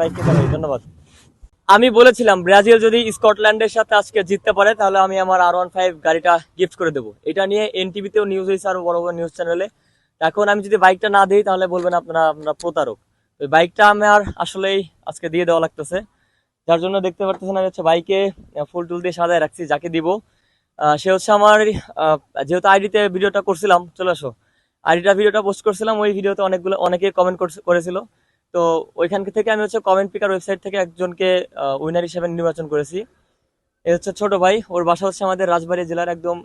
বাইককে চালাই। ধন্যবাদ। আমি বলেছিলাম ব্রাজিল যদি স্কটল্যান্ডের সাথে আজকে জিততে পারে তাহলে আমি আমার R15 গাড়িটা গিফট করে দেবো। এটা নিয়ে এনটিভিতেও নিউজ হয়েছে, আরো বড় বড় নিউজ চ্যানেলে। এখন আমি যদি বাইকটা না দিই তাহলে বলবেন আপনারা প্রতারক। ওই বাইকটা আমার আসলেই আজকে দিয়ে দেওয়া লাগতেছে, যার জন্য দেখতে পারতেছেন আমি হচ্ছে বাইকে ফুল টুল দিয়ে সাজায় রাখছি। যাকে দিব সে হচ্ছে আমার যেহেতু আইডিতে ভিডিওটা করছিলাম, চলে আসো, আইডিটা ভিডিওটা পোস্ট করছিলাম, ওই ভিডিওতে অনেকে কমেন্ট করেছিল। তো ওইখান থেকে আমি হচ্ছে কমেন্ট পিকার ওয়েবসাইট থেকে একজনকে উইনার হিসেবে নির্বাচন করেছি। এ হচ্ছে ছোট ভাই, ওর বাসা হচ্ছে আমাদের রাজবাড়ী জেলার একদম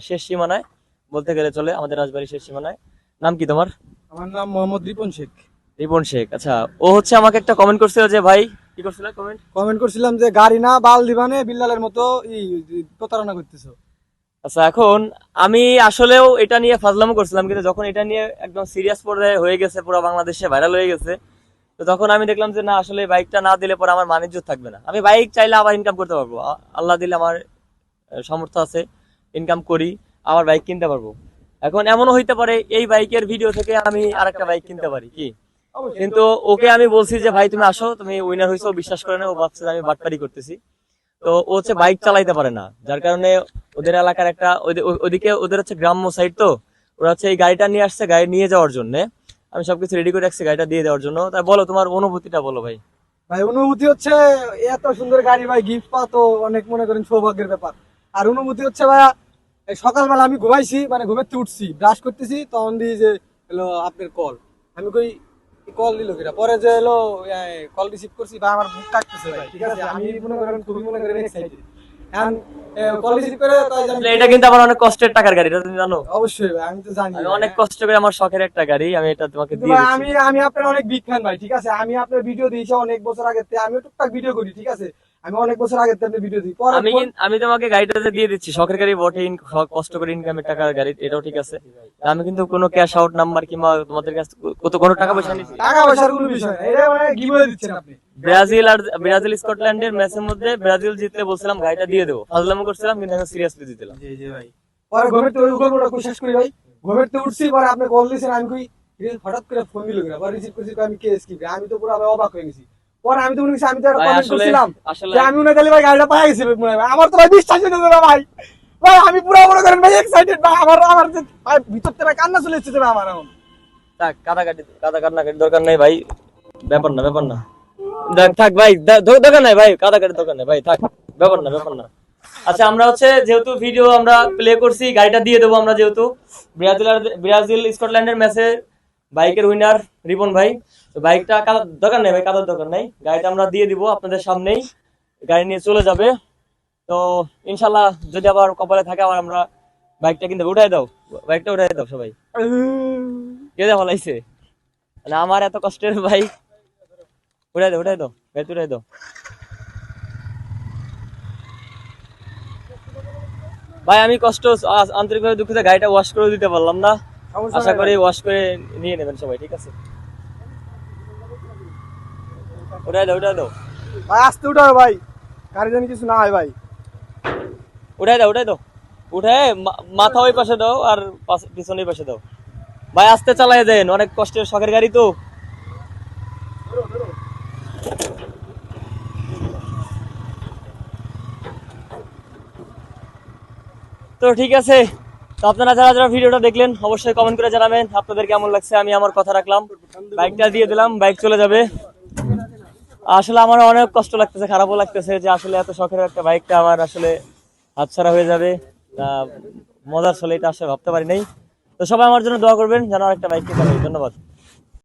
শেষ সীমানায়, বলতে গেলে চলে আমাদের রাজবাড়ির শেষ সীমানায়। নাম কি তোমার? আমার নাম মোহাম্মদ রিপন শেখ। রিপন শেখ, আচ্ছা। ও হচ্ছে আমাকে একটা কমেন্ট করছিল যে ভাই, কি করছিল কমেন্ট? কমেন্ট করছিলাম যে গাড়ি না বাল দিবানে বিল্লালের মতো প্রতারণা করতেছো। আচ্ছা, এখন আমি আসলেও এটা নিয়ে ফাজলামো করছিলাম, কিন্তু যখন এটা নিয়ে একদম সিরিয়াস পর্যায়ে হয়ে গেছে, পুরো বাংলাদেশে ভাইরাল হয়ে গেছে, তো তখন আমি দেখলাম যে না, আসলে বাইকটা না দিলে পরে আমার বাণিজ্য থাকবে না। আমি বাইক চাইলে আবার ইনকাম করতে পারবো, আল্লাহ দিলে আমার সামর্থ্য আছে, ইনকাম করি, আবার বাইক কিনতে পারবো। এখন এমনও হইতে পারে এই বাইকের ভিডিও থেকে আমি আরেকটা বাইক কিনতে পারি, কি? কিন্তু ওকে আমি বলছি যে ভাই তুমি আসো, তুমি উইনার হয়েছো, বিশ্বাস করে না। ও ভাবছে যে আমি বাটপারি করতেছি। তো ও হচ্ছে বাইক চালাইতে পারে না, যার কারণে ওদের এলাকার একটা ওদিকে ওদের হচ্ছে গ্রাম্য সাইড, তো ওরা হচ্ছে এই গাড়িটা নিয়ে আসছে, গাড়ি নিয়ে যাওয়ার জন্য। আমি সবকিছু রেডি করে রাখছি গাড়িটা দিয়ে দেওয়ার জন্য। তাই বলো, তোমার অনুভূতিটা বলো ভাই। ভাই অনুভূতি হচ্ছে এত সুন্দর গাড়ি ভাই গিফট পাওয়া তো অনেক মনে করেন সৌভাগ্যের ব্যাপার। আর অনুভূতি হচ্ছে ভাইয়া, এই সকালবেলা আমি ঘুমাইছি, মানে ঘুমাতে উঠছি, ব্রাশ করতেছি, তখন দিয়ে যে হলো আপনার কল। আমি কই কল দিল কিনা, পরে যে হলো কল রিসিভ করছি ভাই, আমার বুক কাটতেছে ভাই। ঠিক আছে, আমি মনে করেন খুবই মনে করেন এক্সাইটেড। এখন কল রিসিভ করে এটা কিন্তু আমার অনেক কষ্টের টাকার গাড়ি, এটা তুমি জানো? অবশ্যই ভাই, আমি তো জানি। আমি অনেক কষ্ট করে, আমার শখের একটা গাড়ি, আমি এটা তোমাকে কিন্তু দিয়ে ভাই দিচ্ছি। আমি আপনার অনেক বিগ ফ্যান ভাই। ঠিক আছে, আমি আপনার ভিডিও দিয়েছি অনেক বছর আগে, আমিও টুকটাক ভিডিও করি। ঠিক আছে, আমি অনেক বছর আগে আপনার ভিডিও দিই। আমি তোমাকে গাড়িটা যে দিয়ে দিচ্ছি, শখের গাড়ি বটে, কষ্ট করে ইনকামের টাকার গাড়ি, এটাও ঠিক আছে। আমি কিন্তু কোনো ক্যাশ আউট নাম্বার কিংবা তোমাদের কাছে কোনো টাকা পয়সা নিচ্ছি? টাকা পয়সার কোনো বিষয় না, এটা মানে গিভওয়ে দিচ্ছেন আপনি। ব্রাজিল স্কটল্যান্ডের ম্যাচের মধ্যে ব্রাজিল জিতলে বলছিলাম গাড়িটা দিয়ে দেবো, ফাজলামো করছিলাম, কিন্তু এখন সিরিয়াসলি দিতেলাম। জি জি ভাই। পরে ঘুমের তো ওটা কোশিশ করি ভাই, ঘুমের তো উঠছি, পরে আপনি কল দিয়েছেন, আমি কই হঠাৎ করে ফোন দিল কিনা, পরে রিসিভ করছি, আমি কেস কি, আমি তো পুরো অবাক হয়ে গেছি। পরে আমি তো মনে করছি, আমি তো একটা ভাই কমেন্ট করছিলাম আসলে যে আমি মনে করি ভাই গাড়িটা পাই গেছি মনে হয়। আমার তো ভাই বিশ্বাস হচ্ছে না ভাই। ভাই আমি পুরো মনে করেন ভাই এক্সাইটেড ভাই, আমার যে ভাই ভিতর থেকে কান্না চলে এসেছে ভাই আমার এখন। থাক, কাদাকাটির দরকার নাই ভাই, ব্যাপার না থাক ভাই, দরকার নাই ভাই, কাদাকাটির দরকার নাই ভাই, থাক, ব্যাপার না। আচ্ছা, আমরা হচ্ছে যেহেতু ভিডিও আমরা প্লে করছি, গাড়িটা দিয়ে দেবো আমরা, যেহেতু ব্রাজিল স্কটল্যান্ডের ম্যাচে বাইকের উইনার রিপন ভাই। তো বাইকটা দরকার নেই ভাই, কাদার দরকার নাই, গাড়িটা আমরা দিয়ে দিব আপনাদের সামনেই, গাড়ি নিয়ে চলে যাবে। তো ইনশাল্লাহ যদি আবার কপালে থাকে আবার আমরা বাইকটা কিন্তু উঠাই দাও, বাইকটা উঠাই দাও সবাই। কে যা ফলাইছে, মানে আমার এত কষ্টের বাইক, উঠাই দাও গাড়ি উঠাই দাও ভাই। আমি আন্তরিকভাবে দুঃখিত, গাড়িটা ওয়াশ করে দিতে পারলাম না। আশা করি ওয়াশ করে নিয়ে নেবেন সবাই, ঠিক আছে? উঠাই দাও ভাই আস্তে উঠাও ভাই, গাড়ি জানি কিছু না হয় ভাই। উঠাই দাও উঠে মাথা ওই পাশে দাও আর পিছনের পাশে দাও ভাই, আস্তে চালাই দেন, অনেক কষ্টের শখের গাড়ি তো। তো ঠিক আছে, তো আপনারা যারা ভিডিওটা দেখলেন অবশ্যই কমেন্ট করে জানাবেন আপনাদের কেমন লাগছে। আমি আমার কথা রাখলাম, বাইকটা দিয়ে দিলাম, বাইক চলে যাবে। আসলে আমার অনেক কষ্ট লাগতেছে, খারাপও লাগতেছে যে আসলে এত শখের একটা বাইকটা আমার আসলে হাতছাড়া হয়ে যাবে। মজার ছলে এটা আসলে ভাবতে পারি নাই। তো সবাই আমার জন্য দোয়া করবেন যেন আরেকটা বাইক কিনতে পারি। ধন্যবাদ।